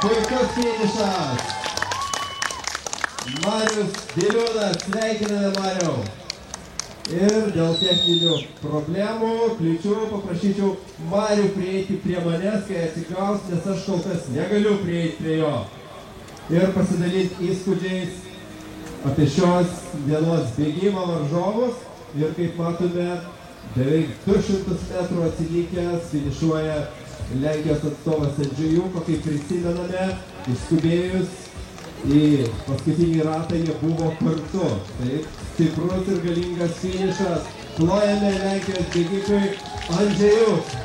Puikus finišas. Marius Diliūnas, sveikiname Mariau. Ir dėl techninių problemų, kliūčių, paprašyčiau Marių prieiti prie manęs, kai atsigaus, nes aš kol kas negaliu prieiti prie jo. Ir pasidalinti įspūdžiais apie šios dienos bėgimo varžovus. Ir kaip matome, beveik 200 metrų atsilikęs finišuoja Lenkijos atstovas Andžejuko, kaip prisimename, išskubėjus į paskutinį ratą jie buvo kartu. Taip, stiprus ir galingas finišas. Plojame Lenkijos bėgikui Andžejuk.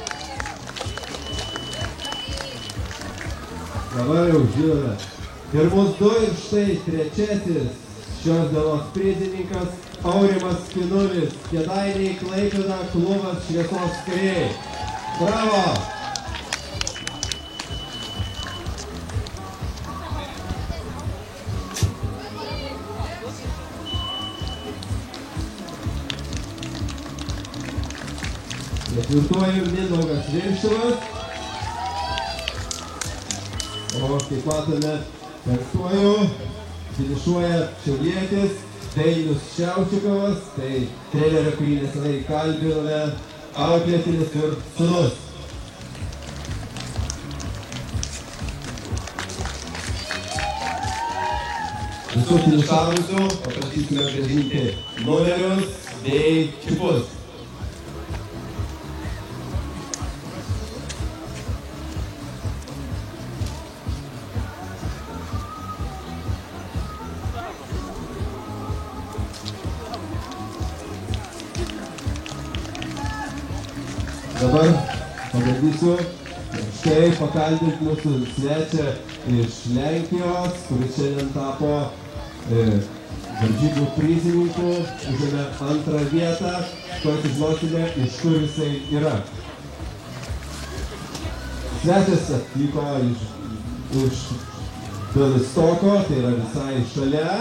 Dabar jau žinome. Pirmus 2 ir štai trečiasis šios dienos prizininkas Aurimas Kinulis, Kėdainiai Klaipėda klubas Šviesos kariai. Bravo! Ketvirtuoju Mindaugas Viršilas. O kaip matome, penktuoju finišuoja šiaulietis Dainius Šiaučikovas, tai trenerio, kurį nesenai kalbinome, auklėtinis ir sūnus. Visų finišavusių paprašysime grąžinti numerius bei čipus. Dabar pabandysiu štai pakalbinti mūsų svečią iš Lenkijos, kuris šiandien tapo varžybų prizininku, užėmė 2. vietą. Tuoj sužinosime, iš kur jisai yra. Svečias atvyko iš Bialystoko, tai yra visai šalia.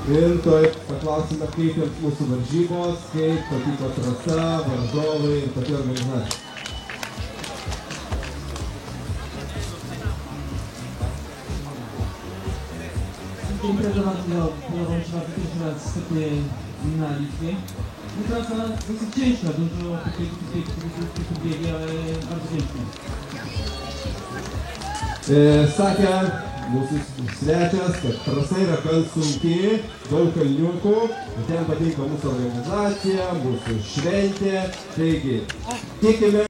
Ir tuoj paklausime, kaip jums mūsų varžybos, kaip patiko trasa, varžovai ir pati organizacija. Imprezować polową trzeba pierwszy raz stety na Litwie. Trasa dosyć ciężka, dużo biegi, ale bardzo ciężka. Sakė mūsų svečias, kad trasa yra gan sunki, daug kalniukų, ten patinka mūsų organizacija, mūsų šventė, taigi tikime.